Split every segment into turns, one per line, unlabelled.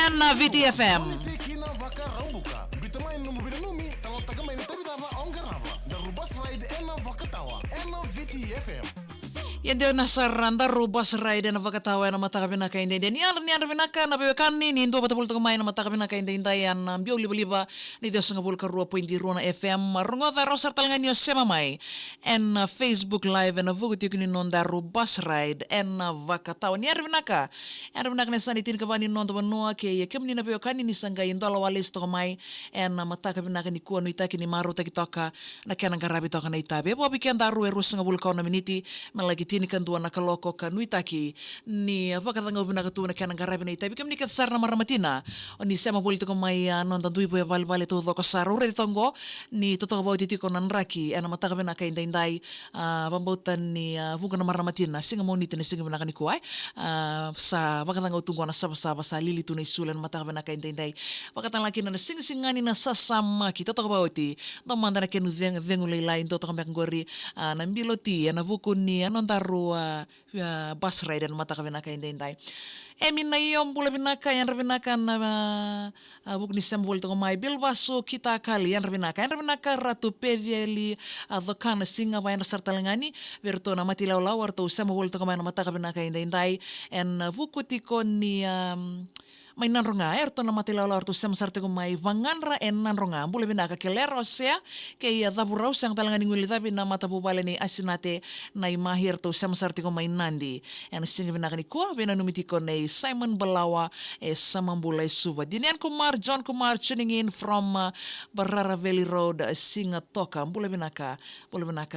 and VTFM. Yan din nasa randa rubas ride na vakatawa na matakabi na kain din yan vinaka na bewekani ni ndo batabul to kumain na matakabi na kain din yan biyo liba ni Dios nga bulka 2.0 na FM rungo da rosar talangan yo sema mai en Facebook live na vuguti kini nonda rubas ride en vakatawa ni vinaka na sanitin ka bani nonda banua ke kemni na bewekani ni sanga indola walis to kumai en matakabi na ni kuano itaki ni maru takitoka na kana garabi to kana itabe bo bikin daru erus nga bulka na miniti malagi tini kan tuan nakaloko kan nuitaki ni apa kata ngau bina katuan kan ngarabi na itabi kami kat sarna maramatina ni sema bolito ko mai non dan dui boy bal to ko saru re tongo ni toto ko bauti ko nan raki ana mata ka bina kain dai pambautan ni bukan maramatina singa monito ni singa bina kan kuai sa bakata ngau tunggu na sa lili tunai sulan mata ka bina kain dai bakata laki na singani na sasama ki toto ko bauti no mandana ken vengulai lain toto ka ngori na biloti ana buku ni anon rua bus ride dan mata kabinaka indai mina yom bula binaka yan rabinaka na buk ni sembol to mai bil baso kita kali yan rabinaka ratu peveli the kana singa bayan sartalangani verto na mati law to sembol to mai na mata kabinaka indai en buku tiko ni may nanronga erto na matilaw to sem sarte ko may vanganra en nanronga bula binaka kelero sea kay daburaw sang talangan nguli tabi na matabubala ni asinate na imahir to sem sarte ko may nandi en singa binaka ni ko binanumiti ko na Simon Balawa samambulay suba dinian Kumar John Kumar tuning in from Barara Valley Road singa toka bula binaka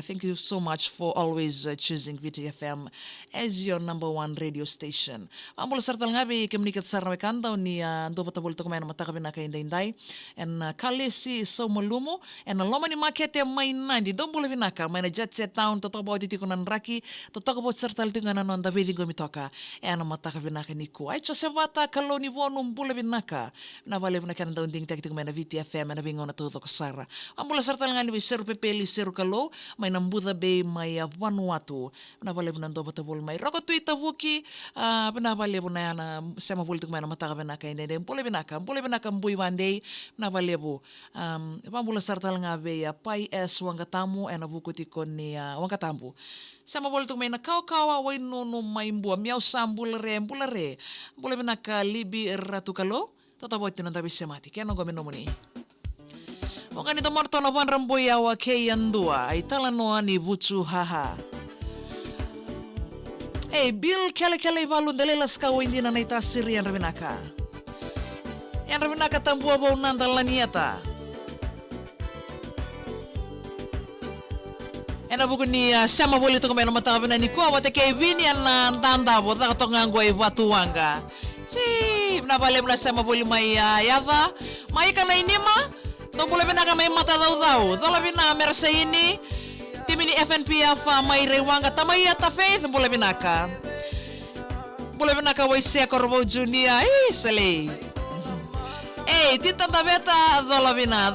thank you so much for always choosing VTFM as your number one radio station ambula sartal ngabi kemnikat sarna kan ni ando batabol to kumain mata kabina kay indai en kalesi so malumo en loma ni makete may nandi don bula vinaka may na jet set town to about iti kunan raki to talk about sertal tinganan on the wedding go mitoka en mata kabina ni ko ay chosebata kaloni bonum bula vinaka na vale na kan daw ding tek kumain na VTFM na bingon na to kasara ambula sertal ngani bi seru pepeli seru kalo may nambuda bay may Vanuatu na vale na ndo batabol may roko tuita buki na vale na sema bul kumain mata binaka inde pole binaka mbui wande na valebo pambula sartal ngabe ya pai es wangatamu ena bukuti koni wangatambu sama bol tu mena kau wai nono maimbu miau sambulare pole binaka libi ratu kalo tota boit nan tabi semati keno go menomuni Wakani to marto na wan ramboya wa keyandua itala no ani bucu haha Bill kele balun delelas kau indi na naita sirian rabinaka. Yan rabinaka tambua bau nanda laniata. Ena buku ni sama boli to kamera mata kabina ni ko wate kay vini an tanda bo ta to nganggo ay watuanga. Si na bale na sama boli mai yava. Mai kana ini ma. To bole binaka mai mata daw. Dala bina mersa ini. Timini FNPF may rewanga tamaya ta faith bula binaka way siya korbo junior sale tita tabeta dala bina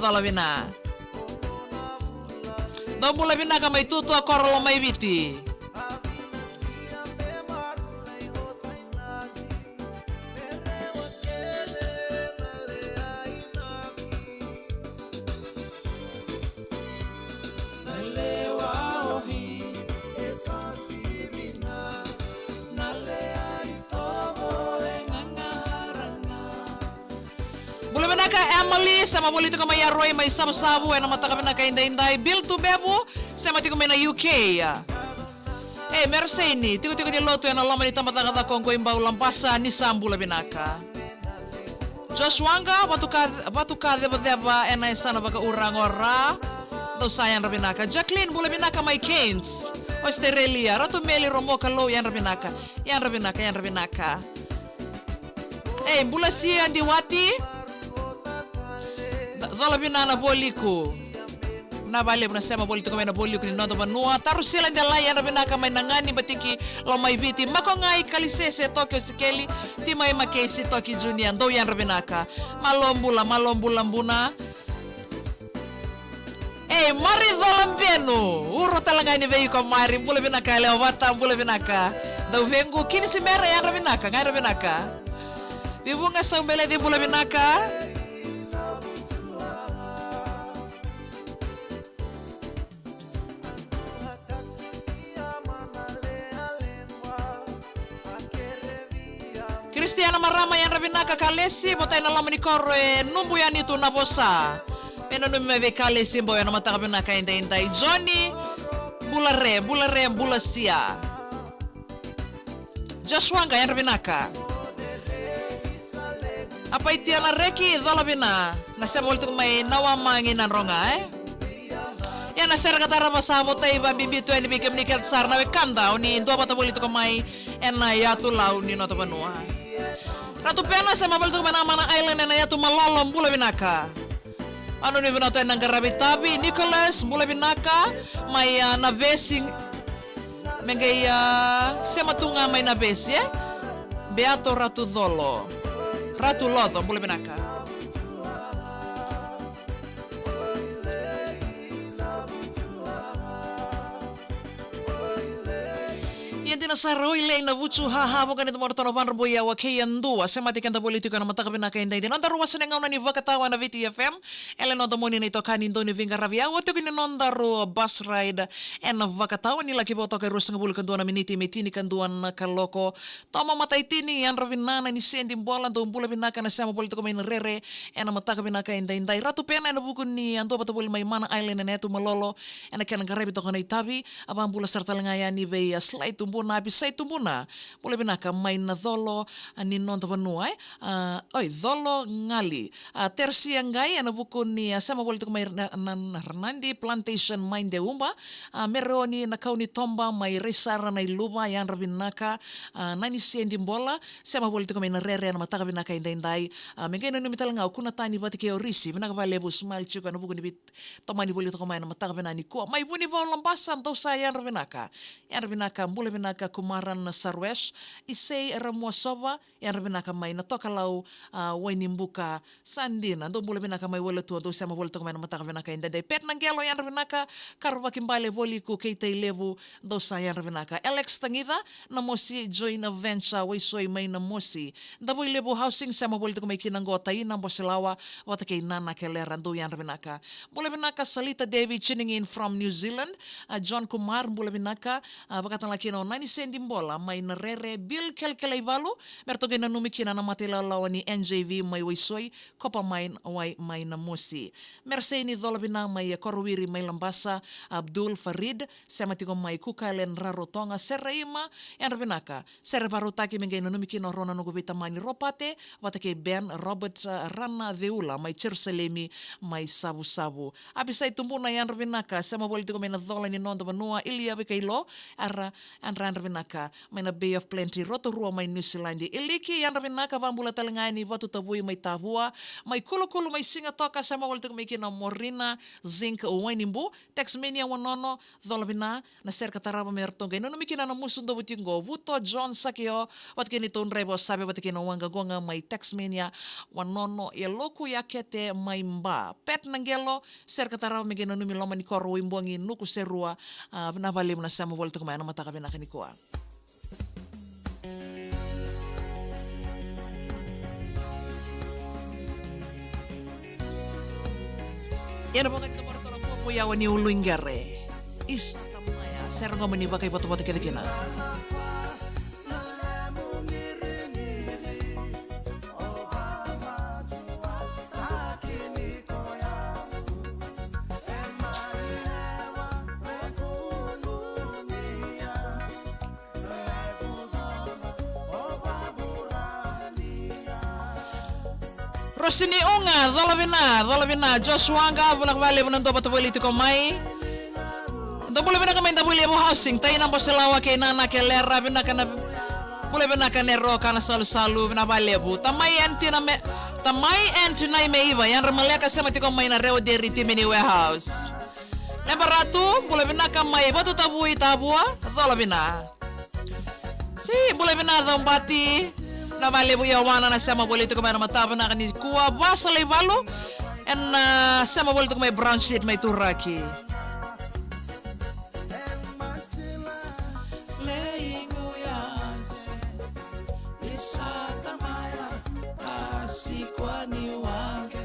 don bula binaka may tutu korlo may biti Emily sama bolito ko may Roy may sabu-sabu na mata kami na kainday-inday Bill to Bebo sama tiko may na UK Merseni tiko ni loto na lama ni tamata kata kongko imbaw lampasa ni sambula binaka Joshua batu ka deba ena sana baka urang ora do sayang rabinaka Jacqueline bula binaka may Keynes Australia ratu Meli Romo kalo yan rabinaka bula siya diwati Dala binana boliku na bale na sema boli to na boliku ni noto banua taru sila ndala ya na binaka may nangani batiki lo may viti mako ngai kalisese Tokyo sikeli ti may makesi Toki Junior do yan rabinaka malombula mbuna mari dolampeno uro talaga ni vei ko mari bula binaka leo wata bula binaka do vengu kini si mera yan rabinaka ngai rabinaka Vibunga sa umbele di bula binaka. Cristiana Marama yang rabinaka kalesi botay na lamani korre numbu yan ito na bosa. Penanumi may kalesi boy na mata kabinaka inday Johnny bulare bulasia. Joshua nga yan rabinaka. Apa itu yang reki dola bina nasa boleh tu may nawamanginan ronga ya nasa kata raba sabo tay ba bibi tu ini bikin niket sar nawe kanda oni dua bata boleh tu kamay ena ya tu lau ni nota banua ratu pena sama boleh tu mana island ena ya tu malolom bula binaka anu ni bina tu enang garabi tabi Nicholas bula binaka may na besing mengay sema tunga may na bes ya Beato Ratu Dolo Ratu Lodo, boleh benaka. Yan tinasaro ilay na butsu hahabo ganito mo ito na panraboya wa kayan duwa sa matikan ta politiko na matakabin na kayan din. Nanda ruwa sa nangaw na ni Vakatawa na VTFM. Ela no moni na ito kanin do ni Vinga Ravia. Wato kinonda ro bus ride en Vakatawa nila kiboto kay Rus nga bulukan duwa na miniti may tinikan duwa na kaloko. Tama matay tini yan ravinana ni Sandy Mbolan do mbula binaka na sama politiko may narere en matakabin na kayan din. Ratu pena na bukun ni ando patapuli may mana island na neto malolo en akan ngarabi to kanay tabi abang bula sarta langaya ni bay slide tumbo na bisay tumbuna boleh binaka may na dolo ni non tabanua dolo ngali tersi yang gay ana buku ni sama boleh tu may Hernandi plantation mine de umba meroni na kauni tomba may resara na luba yan rabinaka nani Sandy Mbola sama boleh tu may narere na mataka binaka indai mengay no mital nga kuna tani bati ke orisi binaka ba lebu smile chuka na buku ni bit tomani boleh tu may na mataka binani ko may buni ba lambasan to sa yan rabinaka boleh binaka kumaran na Sarwesh isay ramuasoba yan rabinaka may natoka lau wainimbuka sandin ando boleh binaka may wala tu ando sama boleh tu may na mataka binaka indai pet nang gelo yan rabinaka karwa kimbale boli ku keitay lebu do sa yan rabinaka Alex Tangida na mosi join a venture way soy may na mosi daboy lebu housing sama boleh tu may kinanggotay ng bosilawa wata kay nana keleran do yan rabinaka boleh binaka Salita David tuning in from New Zealand John Kumar boleh binaka bakatang laki no nani Sandy Mbola may narere Bill Kelkelay Valo merto gina numikina na matilalawa ni NJV may waysoy kopa may na mosi Merseni dolabina may korwiri may lambasa Abdul Farid sematigo may kukalen rarotonga Serraima yan rabinaka Serbarutaki mengay na numikina rona nugubita mani ropate watake Ben Robert Rana Veula may Jerusalemi may sabu-sabu abisay tumbo na yan rabinaka sama boleh may nadola ni nondo banua Ilya Bikailo ara ran rabinaka may na Bay of Plenty Rotorua may New Zealand iliki yan rabinaka pambula talangani watu tabuy may tabua may kulo-kulo may singa toka sama walto may kina Morina Zinc Wainimbu Texmania wanono dolabina na ser kataraba mertong gay no mikina na musundo butingo Wuto John Sakio wat kini ton rebo sabe wat kina wanga gonga may Texmania wanono loku yakete may mba pet nangelo ser kataraba may gino numiloma ni koro imbongi nuku serua nabalim na sama walto may na matakabi na kanikuan yan ang mga kamarito na po yawan ni Ulungare isa tamaya serang nga maniba kay bato-bato kina Rosini unga dolabina Joshua nga bunak bali bunang to patubuli to komay ndo boleh bina kami ndabuli mo housing tay nang boselawa kay nana kelera bina kana boleh bina kanero kana salu bina bali bu tamay anti na me tamay anti na me iba yan remalia kasi mati komay na reo deri timini warehouse lembaratu boleh bina kamay batu tabui tabua dolabina si boleh bina dombati na bali bu yawana na sama boleh tu kemana mataba na kani kuwa basa leibalo en sama boleh tu kemai brown sheet may turaki kwani wange.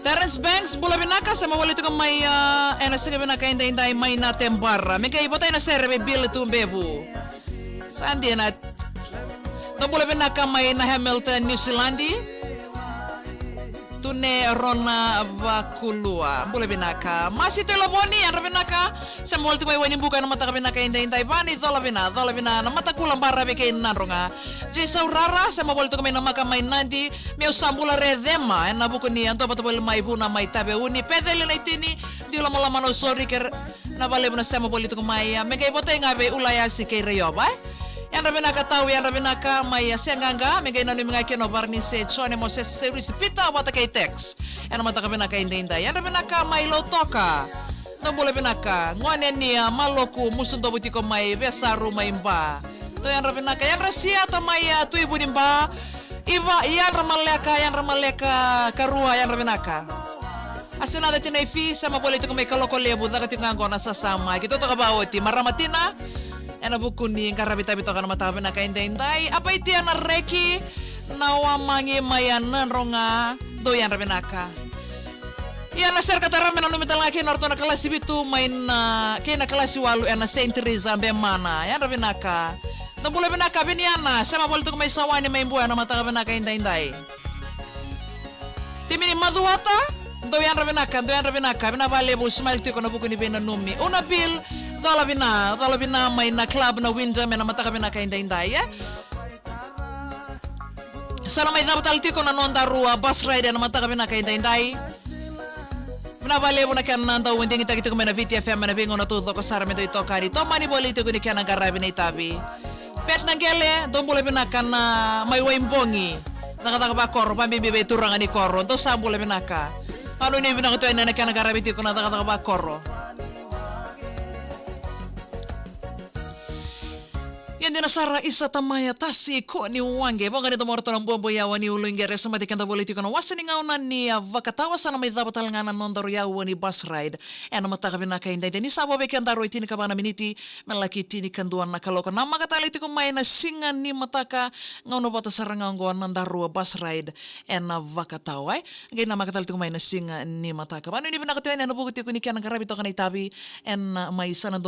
Terence Banks, bula binaka sama wali tu may sige binaka inday may na tembara. Mika ibotay na serve bill tu bebu. Sandi na no bula binaka may na Hamilton New Zealandi. Tune Rona Vakulua, bula binaka. Masih tu laboni yang binaka. Sama wali tu may wani buka na mata binaka inday bani dola bina na mata kulang bara beke nanronga. Jadi saurara sama wali tu may na maka may nandi. Meu sambula redema na buku ni anto pato bole mai buna mai tabe uni pedele na itini di lama-lama no sorry ker na bale buna sama bole tu mai mega ibote ngabe ulaya si ke reyoba yang rabina ka tahu yang rabina ka mai senganga mega ina ni mga keno barni se chone mo se service pita wata kay text yang mata kabina ka inda yang rabina ka mai lo toka no bole binaka ngone ni maloku musun to butiko mai besaru mai mba to yang rabina ka yang rasia to mai tu ibu nimba Iba yan ramaleka karua yan raminaka. Asin ada tinay fi sama boleh tu may kaloko-lebu daga tingango na sasama. Kito to kabawoti maramatina. Ena bukuni karabita bito kana matabi na kainday. Apa iti yan reki nawa mangi mayanan ronga do yan raminaka. Yan na sir kataramen anu mital laki norto na klase bitu main kena klase walu ena Saint Teresa bemana yan raminaka. Nang boleh binaka biniana sama boleh tu may sawani may buwan na mata ka binaka inday. Timini maduwata do yan rabinaka binabale bu smile ti ko na buku ni bena numi. Una bil dola bina may na club na window may na mata ka binaka inday ya. Sana may dapat ti ko na nonda rua bus ride na mata ka binaka inday. Binabale bu na kan nanda winding ita ko may na VTFM na bingo na tuto ko sara medyo ito kari. To mani boleh ti ko ni kana garabi na itabi. Pet nanggele, dong boleh benakan may waimbongi. Nakataka ba koro, pambibibe turangan ni koro. Ito saan boleh benaka. Ano ini binaka ito ay nanakanagarabiti ko nakataka ba koro. Yan din nasara isa tamaya tasi ko ni wange. Baka nito morto ng bombo yawa ni ulungere sa matikan boliti ko na wasan ni ngaunan ni vakatawa sana may dapat talanganan nondaro yawa ni bus ride. Ano mataka binaka inday. Dani sabo bekan daro itini ka ba na miniti malaki itini kanduan na kaloko. Na makataliti ko may na singan ni mataka ngauno bata sarangang goan nandaro bus ride en vakatawa. Ngayon na makataliti ko may na singan ni mataka. Ano ini binaka ito ay nabukuti ko ni kaya ng karabito ka na itabi en may sanando